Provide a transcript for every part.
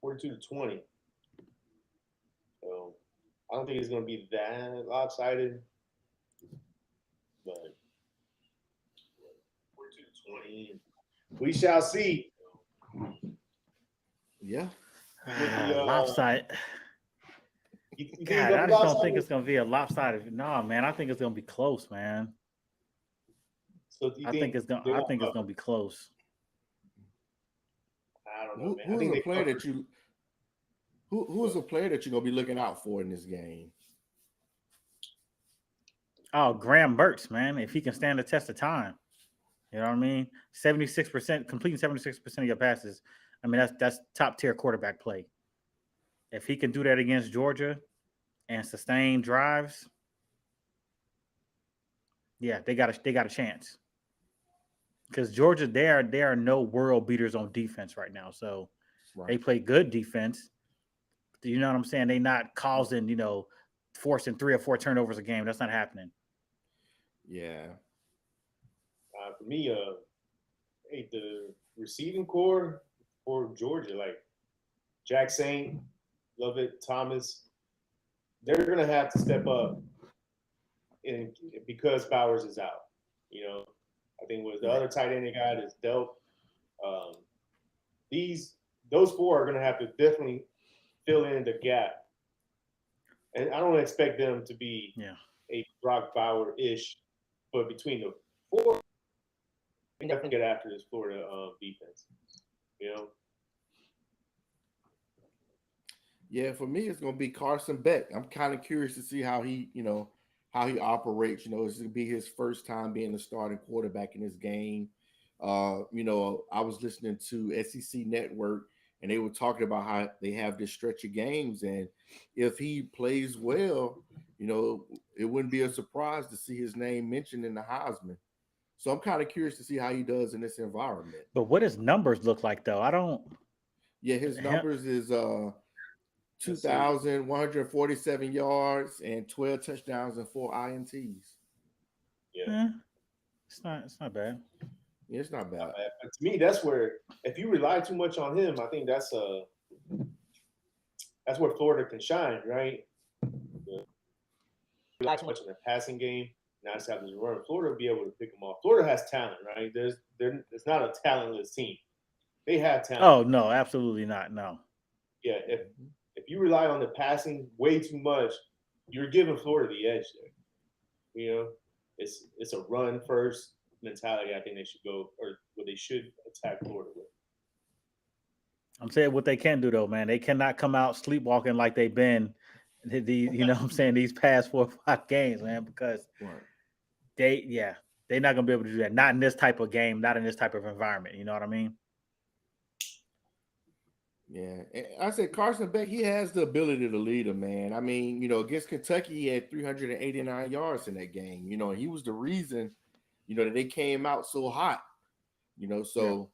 42-20. So I don't think it's going to be that lopsided, but 42-20. We shall see. Yeah. With the Lopsided. you think it's God, going I to be just don't think lopsided? it's gonna be a lopsided. No, man, I think it's gonna be close, man. So do you I think think it's gonna. they I won't think it's cover? gonna be close. I don't know, man. I Who's think a they player cover. that you who's a player that you're gonna be looking out for in this game? Oh, Graham Burks, man, if he can stand the test of time, you know what I mean. 76% completing 76% of your passes. I mean, that's top tier quarterback play. If he can do that against Georgia and sustain drives, yeah, they got a chance. Because Georgia, they are no world beaters on defense right now. So Right. they play good defense. You know what I'm saying? They not causing, forcing 3 or 4 turnovers a game. That's not happening. Yeah. For me, hey, the receiving core for Georgia, like Jack Saint, Lovett, Thomas, they're gonna have to step up in because Bowers is out. You know, I think with the Right. other tight end they got is Delp. Um, these those four are gonna have to definitely fill in the gap, and I don't expect them to be Yeah. a Brock Bauer ish, but between the four, they definitely get after this Florida defense. You know, Yeah, for me, it's gonna be Carson Beck. I'm kind of curious to see how how he operates. It's gonna be his first time being the starting quarterback in this game. I was listening to SEC Network, and they were talking about how they have this stretch of games, and if he plays well, it wouldn't be a surprise to see his name mentioned in the Heisman. So I'm kind of curious to see how he does in this environment. But what his numbers look like though? I don't. Yeah, his Him, numbers is let's see. 2,147 yards and 12 touchdowns and 4 INTs. Yeah, it's not bad. Yeah, it's not not bad. bad. But to me, that's where if you rely too much on him, I think that's where Florida can shine, right? The, rely too much on the passing game. Now it's having to run. Florida will be able to pick them off. Florida has talent, right? It's not a talentless team. They have talent. Oh no, absolutely not. No. Yeah, Mhm. if you rely on the passing way too much, you're giving Florida the edge there. You know, it's a run first mentality. I think they should go or what they should attack Florida with. I'm saying what they can do though, man. They cannot come out sleepwalking like they've been what I'm saying, these past 4 or 5 games, man, because Right. they're not gonna be able to do that. Not in this type of game, not in this type of environment. You know what I mean? Yeah. And I said Carson Beck, he has the ability to lead a man. I mean, against Kentucky, he had 389 yards in that game. He was the reason, that they came out so hot. Yeah. So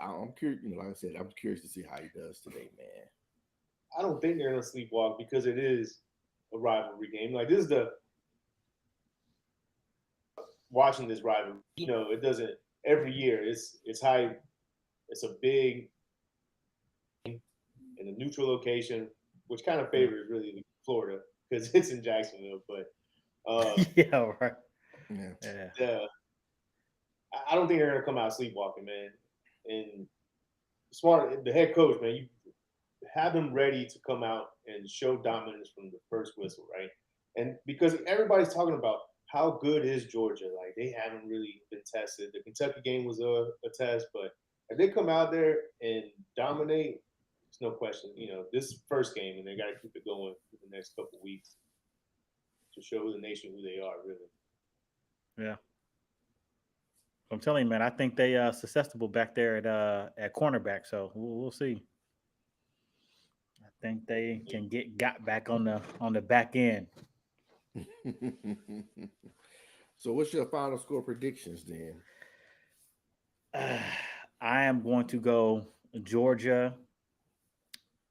I'm curious, like I said, I'm curious to see how he does today, man. I don't think they're gonna sleepwalk because it is a rivalry game. Like this is the watching this rivalry. It doesn't every year. It's high. It's a big in a neutral location, which kind of Yeah. favors really Florida because it's in Jacksonville. But uh, Yeah, right. Yeah. Yeah. the I don't think they're gonna come out sleepwalking, man. And smart, the head coach, man, you have him ready to come out and show dominance from the first whistle, right? And because everybody's talking about how good is Georgia, like they haven't really been tested. The Kentucky game was a test, but if they come out there and dominate, there's no question. This first game, and they got to keep it going for the next couple weeks to show the nation who they are, really. Yeah. I'm telling you, man, I think they susceptible back there at cornerback. So we'll see. I think they can got back on the back end. So what's your final score predictions then? I am going to go Georgia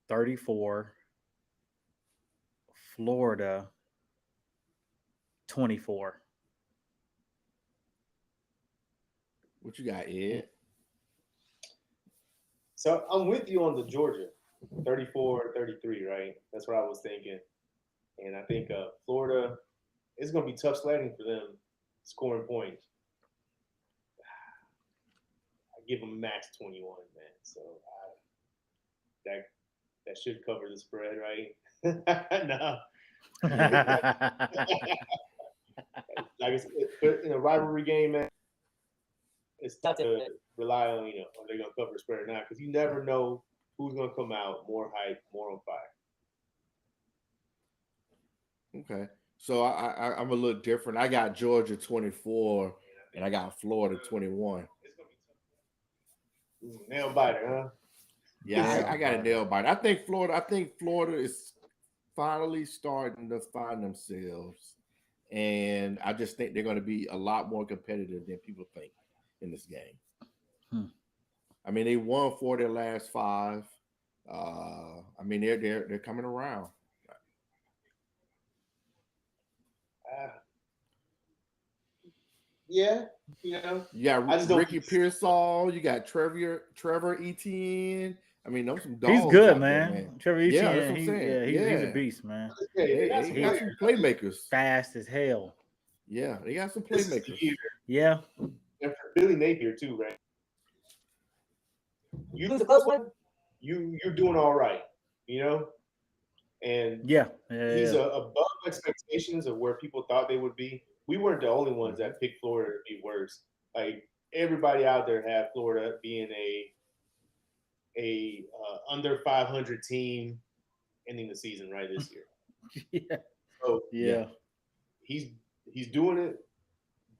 34, Florida 24. What you got, Ed? So I'm with you on the Georgia, 34-33, right? That's what I was thinking. And I think Florida, it's going to be tough sledding for them scoring points. I give them max 21, man. So that that should cover the spread, right? No. Like I said, but in a rivalry game, man, it's tough to rely on, are they going to cover the spread or not? Because you never know who's going to come out more hype, more on fire. Okay. So I'm a little different. I got Georgia 24 and I got Florida 21. Nail biter, huh? Yeah, I got a nail biter. I think Florida is finally starting to find themselves. And I just think they're going to be a lot more competitive than people think in this game. I mean, they won 4 of their last 5. I mean, they're coming around. Yeah, you got Ricky Pearsall, you got Trevor Etienne. I mean, those some dogs. He's good, out man. There, man. Trevor Etienne, yeah, that's what I'm saying. He's a beast, man. They got some playmakers. Fast as hell. Yeah, they got some playmakers. Yeah. And for Billy Napier too, right? You lose the close one, you're doing all right, And he's above expectations of where people thought they would be. We weren't the only ones that picked Florida to be worse. Like everybody out there had Florida being a under 500 team ending the season right this year. Yeah. So he's doing it.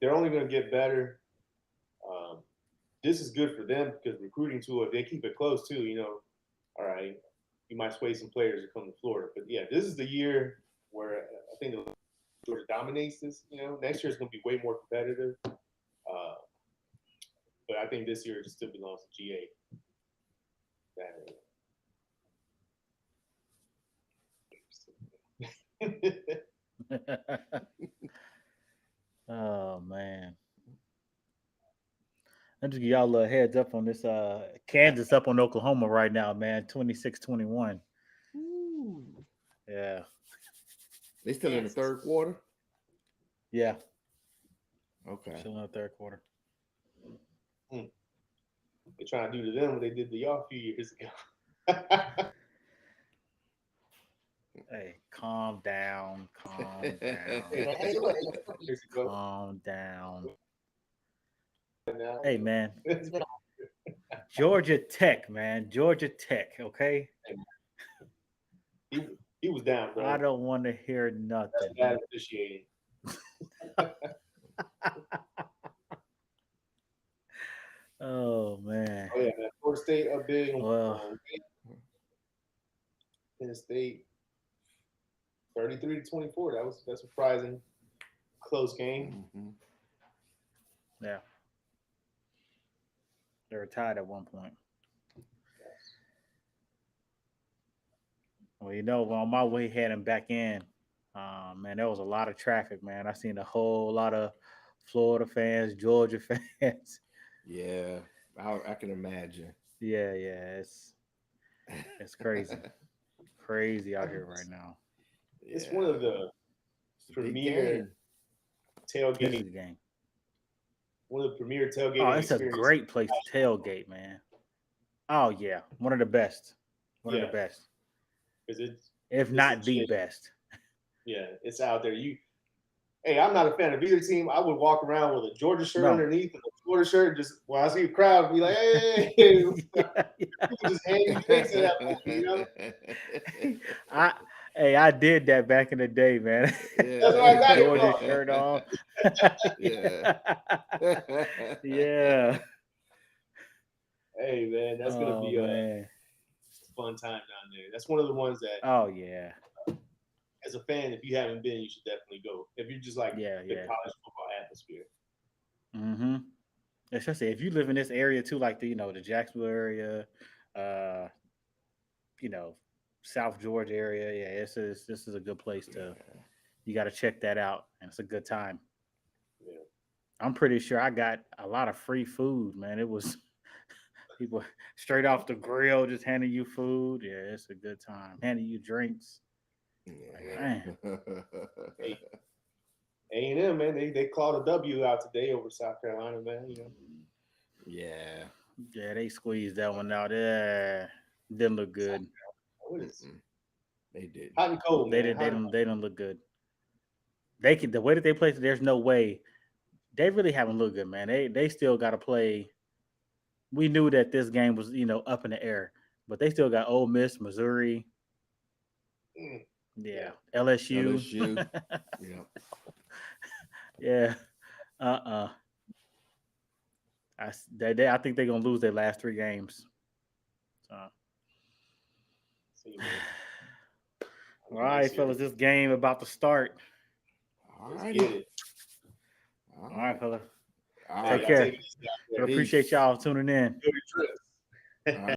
They're only going to get better. This is good for them because recruiting too. If they keep it close too, all right, you might sway some players to come to Florida. But yeah, this is the year where I think Georgia dominates this. Next year is going to be way more competitive. But I think this year it still belongs to GA. Oh man. I'll just give y'all a little heads up on this. Kansas up on Oklahoma right now, man. 26-21. Yeah. They still in the third quarter? Yeah. Okay. Still in the third quarter. They're trying to do to them what they did to y'all a few years ago. Hey, calm down. Calm down. Hey, man. Georgia Tech, man. Georgia Tech, okay? He was down, bro. I don't want to hear nothing. That's bad officiating. Oh, man. Oh, yeah, man. Florida State up big. Well, Penn State 33-24. That's surprising. Close game. Mm-hmm. Yeah. They were tied at one point. Well, on my way heading back in, man, there was a lot of traffic, man. I seen a whole lot of Florida fans, Georgia fans. Yeah, I can imagine. Yeah, it's crazy. Crazy out here right now. It's one of the premier tailgate game. One of the premier tailgating. Oh, it's a great place to tailgate, man. Oh yeah, one of the best. One of the best. If not the best. Yeah, it's out there. Hey, I'm not a fan of either team. I would walk around with a Georgia shirt underneath and a Florida shirt. Just when I see a crowd, be like, "Hey!" People just hand you drinks at that point, I did that back in the day, man. Yeah. That's why I got Georgia shirt on. Yeah. Hey, man, that's gonna be a fun time down there. That's one of the ones that. Oh yeah. As a fan, if you haven't been, you should definitely go. If you're just like the college football atmosphere. Mm-hmm. Especially if you live in this area too, like the Jacksonville area, South Georgia area. Yeah, this is a good place to. You got to check that out, and it's a good time. Yeah. I'm pretty sure I got a lot of free food, man. It was People straight off the grill, just handing you food. Yeah, it's a good time. Handing you drinks. Yeah. Hey, A&M, man, they clawed a W out today over South Carolina, man. Yeah. Yeah, they squeezed that one out. Yeah, didn't look good. What is They did. hot and cold, They man? didn't. They Hot and don't. They don't look good. They can the way that they play. There's no way. They really haven't looked good, man. They still got to play. We knew that this game was up in the air, but they still got Ole Miss, Missouri, Mm, yeah, yeah. LSU. LSU. Yeah. Yeah. Uh. I think they're gonna lose their last 3 games. So. See, man. All right, fellas, this game about to start. All Let's right. get it. All right, fellas. All Take right. care. Take it easy out there. I appreciate y'all tuning in. Enjoy your trips. All right.